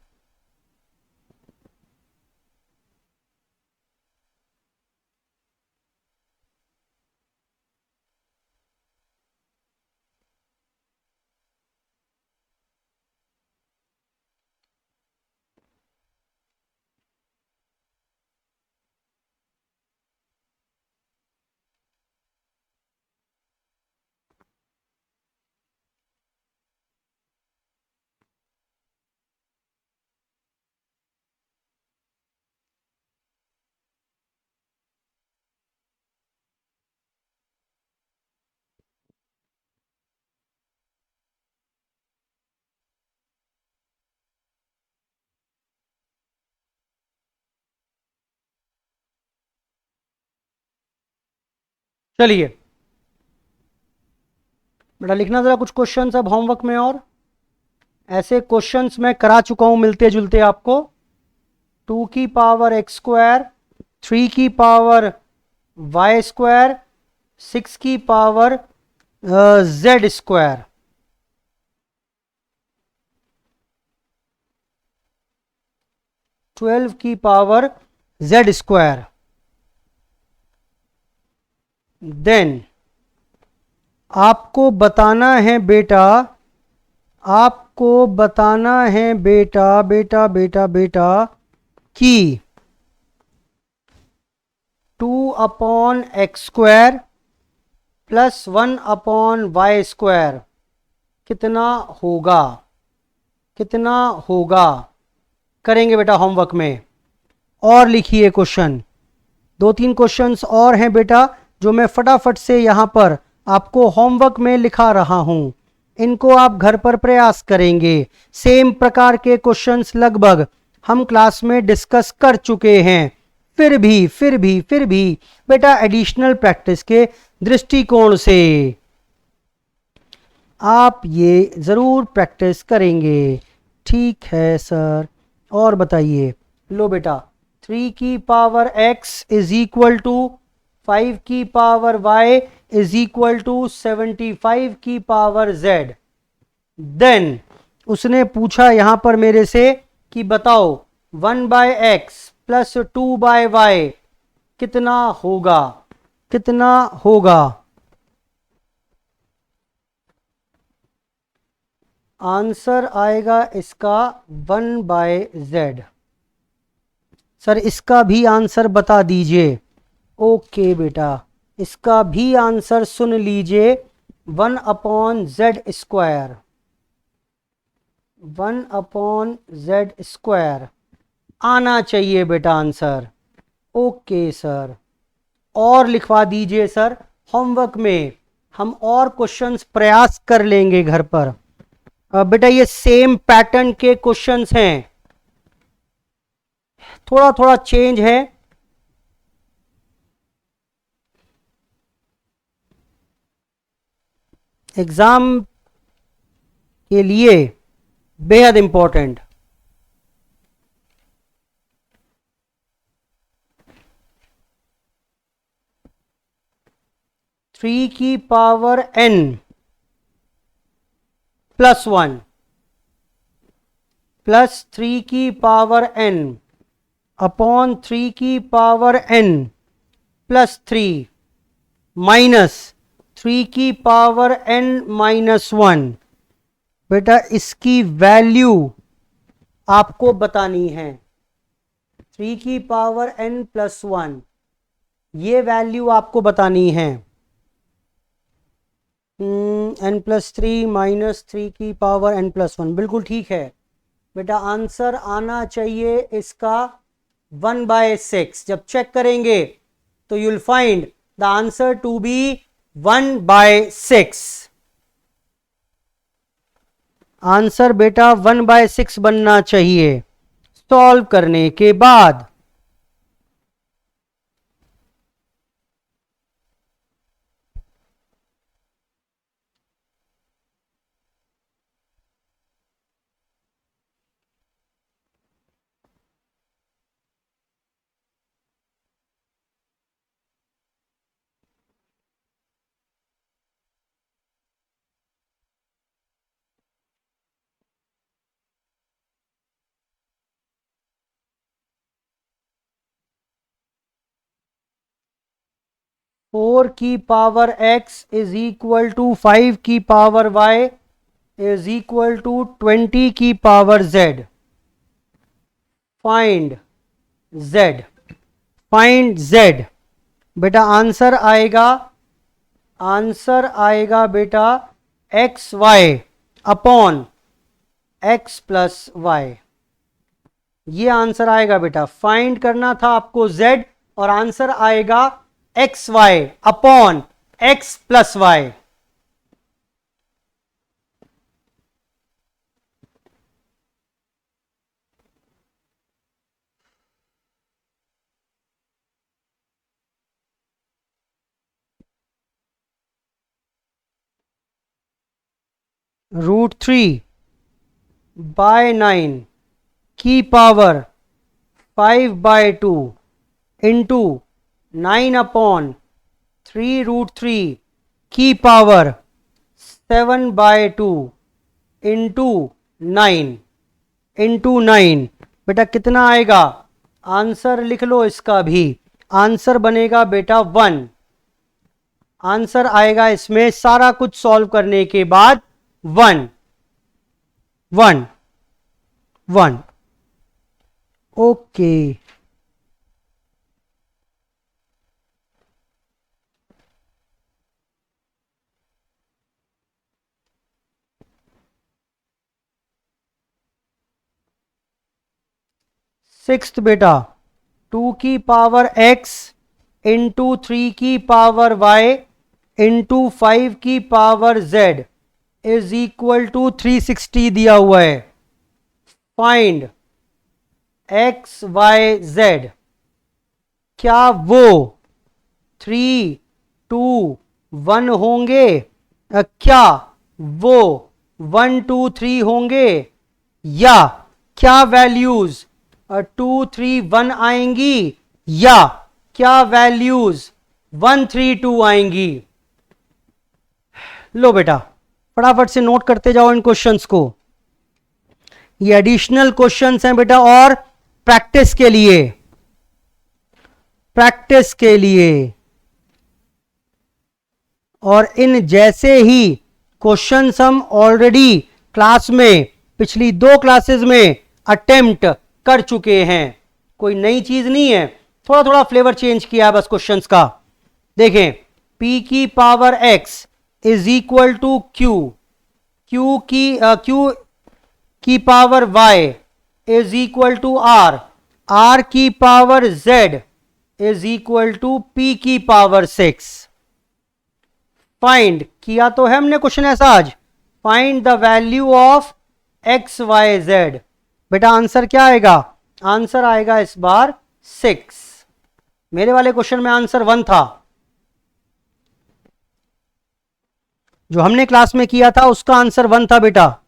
चलिए बेटा लिखना जरा कुछ क्वेश्चंस अब होमवर्क में, और ऐसे क्वेश्चंस मैं करा चुका हूं मिलते जुलते आपको। 2 की पावर x², 3 की पावर y², 6 की पावर z स्क्वायर, 12 की पावर z स्क्वायर। देन आपको बताना है बेटा, आपको बताना है बेटा बेटा बेटा बेटा कि 2 upon x square plus 1 upon y square कितना होगा, कितना होगा। करेंगे बेटा होमवर्क में। और लिखिए क्वेश्चन, 2-3 क्वेश्चंस और हैं बेटा जो मैं फटाफट से यहां पर आपको होमवर्क में लिखा रहा हूं, इनको आप घर पर प्रयास करेंगे। सेम प्रकार के क्वेश्चंस लगभग हम क्लास में डिस्कस कर चुके हैं, फिर भी बेटा एडिशनल प्रैक्टिस के दृष्टिकोण से आप ये जरूर प्रैक्टिस करेंगे। ठीक है सर, और बताइए। लो बेटा, 3 की power x is equal to 5 की power y is equal to 75 की पावर z। देन उसने पूछा यहां पर मेरे से कि बताओ 1 by x plus 2 by y कितना होगा, कितना होगा। आंसर आएगा इसका 1 बाय z। सर इसका भी आंसर बता दीजिए। ओके बेटा, इसका भी आंसर सुन लीजिए, 1 upon Z square, 1 upon Z square आना चाहिए बेटा आंसर। ओके सर, और लिखवा दीजिए सर, होमवर्क में हम और क्वेश्चंस प्रयास कर लेंगे घर पर। बेटा ये सेम पैटर्न के क्वेश्चंस हैं, थोड़ा थोड़ा चेंज है। एग्जाम के लिए बेहद इंपॉर्टेंट। थ्री की पावर n प्लस 1 प्लस 3 की पावर n अपॉन 3 की पावर n प्लस 3 माइनस 3 की पावर n माइनस 1। बेटा इसकी वैल्यू आपको बतानी है। 3 की पावर n प्लस 1, ये वैल्यू आपको बतानी है। n प्लस 3 माइनस 3 की पावर n प्लस 1, बिल्कुल ठीक है बेटा। आंसर आना चाहिए इसका 1 बाय 6। जब चेक करेंगे तो you will find the answer to be 1 by 6। Answer बेटा 1 बाय 6 बनना चाहिए सॉल्व करने के बाद। फोर की power x is equal to 5 की power y is equal to 20 की power z। Find z, find z। बेटा आंसर आएगा, आंसर आएगा बेटा x y upon x plus y. ये आंसर आएगा बेटा। फाइंड करना था आपको z और आंसर आएगा x y upon x plus y. √3 by 9 की पावर 5 बाय 2 इंटू 9 अपॉन 3√3 की पावर 7/2 इंटू 9 बेटा कितना आएगा? आंसर लिख लो इसका भी। आंसर बनेगा बेटा 1। आंसर आएगा इसमें सारा कुछ सॉल्व करने के बाद 1 1 1। ओके, सिक्स्थ बेटा 2 की पावर x इंटू 3 की पावर y इंटू 5 की power z is equal to 360 दिया हुआ है। Find x y z। क्या वो 3 2 1 होंगे? क्या वो 1 2 3 होंगे? या क्या वैल्यूज 2 3 1 आएंगी? या क्या वैल्यूज 1 3 2 आएंगी? लो बेटा फटाफट से नोट करते जाओ इन क्वेश्चंस को। ये एडिशनल क्वेश्चंस हैं बेटा और प्रैक्टिस के लिए, प्रैक्टिस के लिए। और इन जैसे ही क्वेश्चंस हम ऑलरेडी क्लास में पिछली 2 क्लासेस में अटेम्प्ट कर चुके हैं, कोई नई चीज नहीं है, थोड़ा थोड़ा फ्लेवर चेंज किया है बस क्वेश्चंस का। देखें p की power x is equal to q की power y is equal to r की power z is equal to p की पावर 6। फाइंड किया तो है हमने क्वेश्चन ऐसा आज, find the value of x y z। बेटा आंसर क्या आएगा? आंसर आएगा इस बार 6। मेरे वाले क्वेश्चन में आंसर 1 था, जो हमने क्लास में किया था उसका आंसर 1 था बेटा।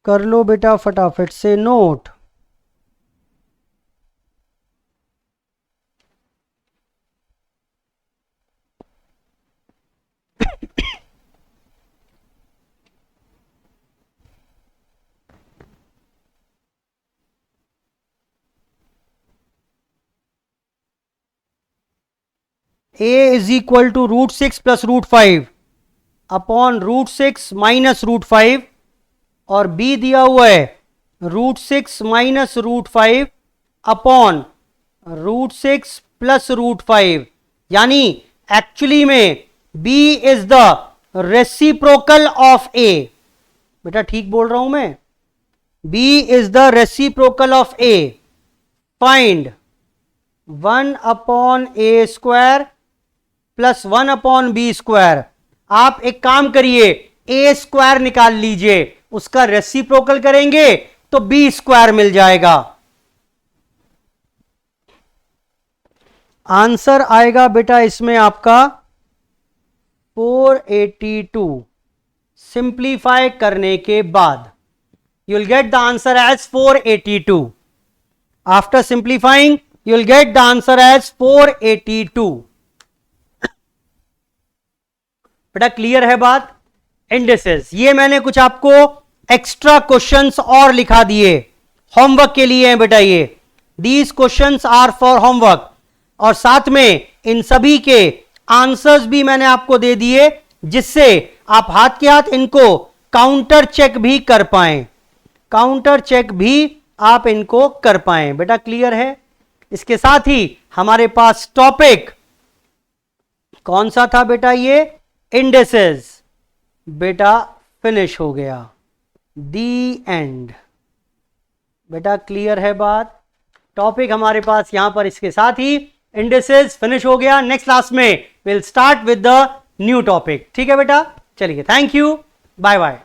कर लो बेटा फटाफट से note. a is equal to √6 plus √5 upon √6 minus √5 और b दिया हुआ है √6 माइनस √5 अपॉन √6 प्लस √5, यानी एक्चुअली में b is the reciprocal of a। बेटा ठीक बोल रहा हूं मैं, b is the reciprocal of a। Find 1 upon a square plus 1 upon b square. आप एक काम करिए, a स्क्वायर निकाल लीजिए, उसका रेसिप्रोकल करेंगे तो बी स्क्वायर मिल जाएगा। आंसर आएगा बेटा इसमें आपका 482। सिंप्लीफाई करने के बाद you will get the answer as 482। After simplifying you will get the answer as 482। बेटा क्लियर है बात? इंडिसेस, ये मैंने कुछ आपको एक्स्ट्रा क्वेश्चंस और लिखा दिए होमवर्क के लिए हैं बेटा। ये these questions are for homework, और साथ में इन सभी के आंसर्स भी मैंने आपको दे दिए, जिससे आप हाथ के हाथ इनको काउंटर चेक भी कर पाएं, काउंटर चेक भी आप इनको कर पाएं। बेटा क्लियर है? इसके साथ ही हमारे पास टॉपिक कौन सा था बेटा? ये इंडिसेस। बेटा फिनिश हो गया, दी एंड। बेटा क्लियर है बात? टॉपिक हमारे पास यहां पर इसके साथ ही इंडिसेस फिनिश हो गया। नेक्स्ट क्लास में will start with the new topic. ठीक है बेटा, चलिए, थैंक यू, बाय बाय।